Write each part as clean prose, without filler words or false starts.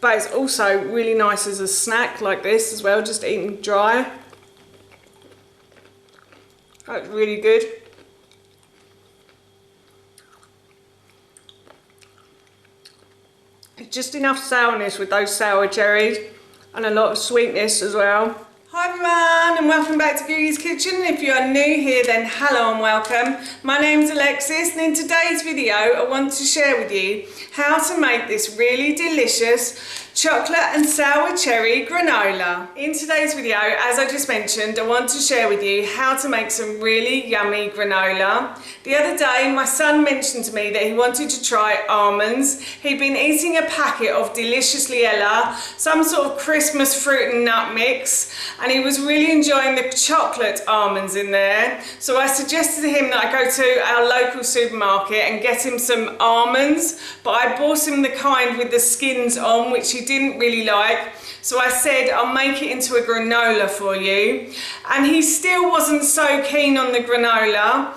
But it's also really nice as a snack like this as well, just eating dry. That's really good. It's just enough sourness with those sour cherries and a lot of sweetness as well. Hi everyone and welcome back to Googie's Kitchen. If you are new here then hello and welcome. My name's Alexis and in today's video I want to share with you how to make this really delicious chocolate and sour cherry granola. In today's video, as I just mentioned, I want to share with you how to make some really yummy granola. The other day my son mentioned to me that he wanted to try almonds. He'd been eating a packet of Deliciously Ella, some sort of Christmas fruit and nut mix, and he was really enjoying the chocolate almonds in there. So I suggested to him that I go to our local supermarket and get him some almonds, but I bought him the kind with the skins on, which he didn't really like. So I said I'll make it into a granola for you, and he still wasn't so keen on the granola,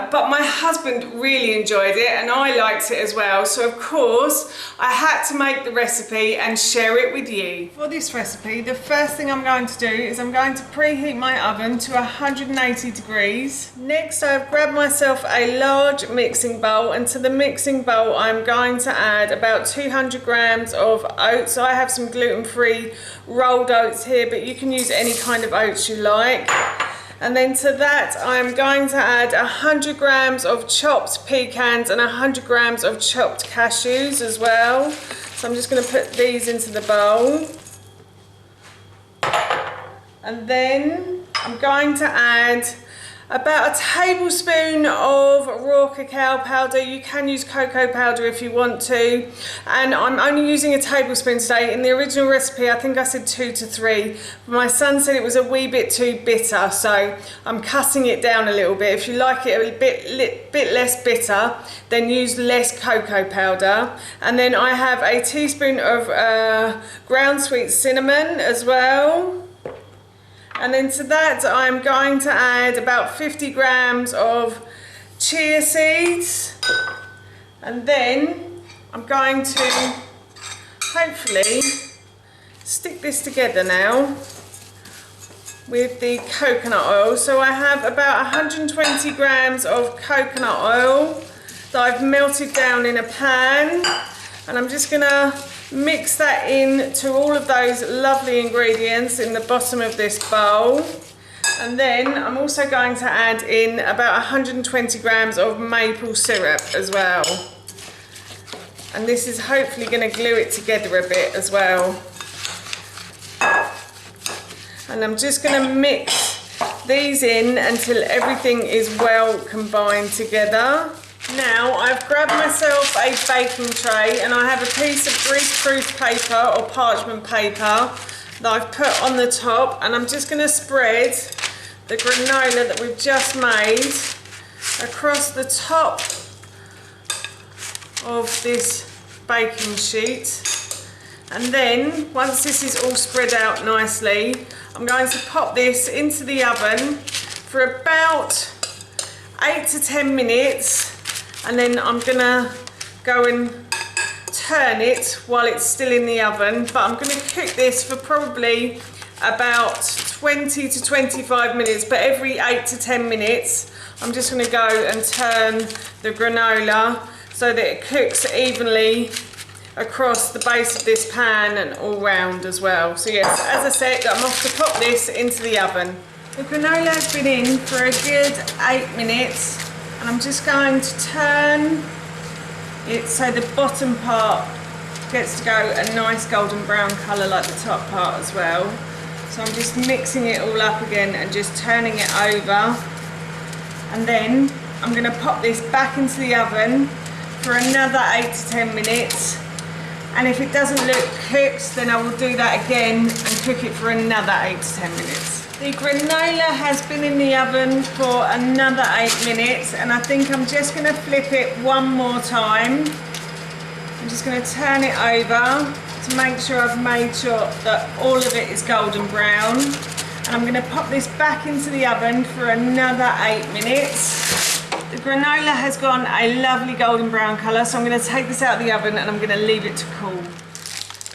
but my husband really enjoyed it and I liked it as well, so of course I had to make the recipe and share it with you. For this recipe, the first thing I'm going to do is I'm going to preheat my oven to 180 degrees. Next I've grabbed myself a large mixing bowl, and to the mixing bowl I'm going to add about 200 grams of oats. I have some gluten-free rolled oats here, but you can use any kind of oats you like. And then to that I'm going to add 100 grams of chopped pecans and 100 grams of chopped cashews as well. So I'm just going to put these into the bowl. And then I'm going to add about a tablespoon of raw cacao powder. You can use cocoa powder if you want to, and I'm only using a tablespoon today. In the original recipe I think I said 2 to 3, but my son said it was a wee bit too bitter, so I'm cutting it down a little bit. If you like it a bit less bitter, then use less cocoa powder. And then I have a teaspoon of ground sweet cinnamon as well. And then to that I'm going to add about 50 grams of chia seeds, and then I'm going to hopefully stick this together now with the coconut oil. So I have about 120 grams of coconut oil that I've melted down in a pan, and I'm just gonna mix that in to all of those lovely ingredients in the bottom of this bowl. And then I'm also going to add in about 120 grams of maple syrup as well. And this is hopefully going to glue it together a bit as well. And I'm just going to mix these in until everything is well combined together. Now I've grabbed myself a baking tray, and I have a piece of grease-proof paper or parchment paper that I've put on the top, and I'm just going to spread the granola that we've just made across the top of this baking sheet. And then once this is all spread out nicely, I'm going to pop this into the oven for about 8 to 10 minutes. And then I'm gonna go and turn it while it's still in the oven, but I'm gonna cook this for probably about 20 to 25 minutes, but every 8 to 10 minutes I'm just gonna go and turn the granola so that it cooks evenly across the base of this pan and all round as well. So yes, as I said, I'm off to pop this into the oven. The granola has been in for a good 8 minutes. And I'm just going to turn it so the bottom part gets to go a nice golden brown colour like the top part as well. So I'm just mixing it all up again and just turning it over. And then I'm going to pop this back into the oven for another 8 to 10 minutes. And if it doesn't look cooked, then I will do that again and cook it for another 8 to 10 minutes. The granola has been in the oven for another 8 minutes, and I think I'm just going to flip it one more time. I'm just going to turn it over to make sure I've made sure that all of it is golden brown. And I'm going to pop this back into the oven for another 8 minutes. The granola has gone a lovely golden brown colour, so I'm going to take this out of the oven and I'm going to leave it to cool.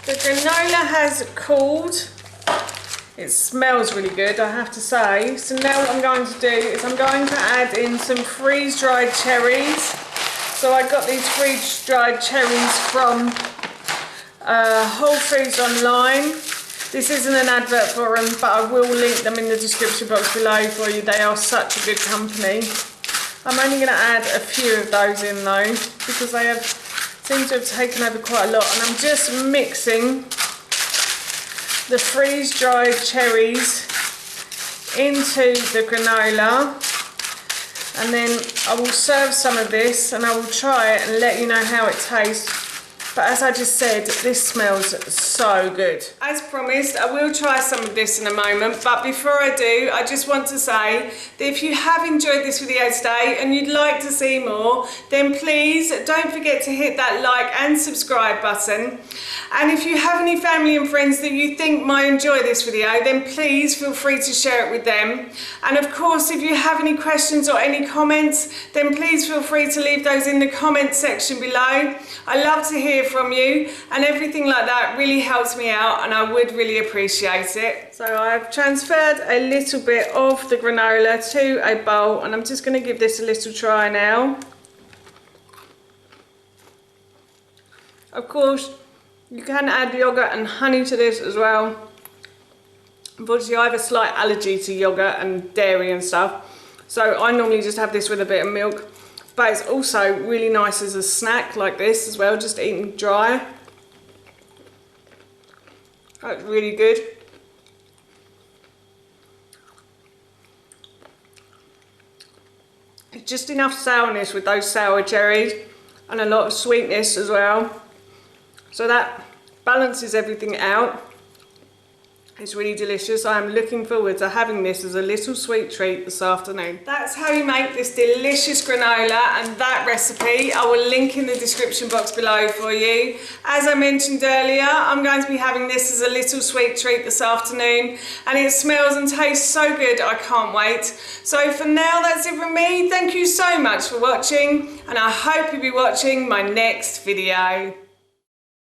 The granola has cooled. It smells really good, I have to say. So now what I'm going to do is I'm going to add in some freeze-dried cherries. So I got these freeze-dried cherries from Whole Foods online. This isn't an advert for them, but I will link them in the description box below for you. They are such a good company. I'm only going to add a few of those in though, because they seem to have taken over quite a lot. And I'm just mixing the freeze-dried cherries into the granola, and then I will serve some of this and I will try it and let you know how it tastes. But as I just said, this smells so good. As promised, I will try some of this in a moment, but before I do, I just want to say that if you have enjoyed this video today and you'd like to see more, then please don't forget to hit that like and subscribe button. And if you have any family and friends that you think might enjoy this video, then please feel free to share it with them. And of course, if you have any questions or any comments, then please feel free to leave those in the comment section below. I love to hear from you, and everything like that really helps me out, and I would really appreciate it. So I've transferred a little bit of the granola to a bowl, and I'm just going to give this a little try now. Of course, you can add yogurt and honey to this as well. Unfortunately, I have a slight allergy to yogurt and dairy and stuff, so I normally just have this with a bit of milk. But it's also really nice as a snack like this as well, just eating dry. That's really good. It's just enough sourness with those sour cherries and a lot of sweetness as well. So that balances everything out. It's really delicious. I am looking forward to having this as a little sweet treat this afternoon. That's how you make this delicious granola, and that recipe I will link in the description box below for you. As I mentioned earlier, I'm going to be having this as a little sweet treat this afternoon, and it smells and tastes so good, I can't wait. So for now, that's it from me. Thank you so much for watching, and I hope you'll be watching my next video.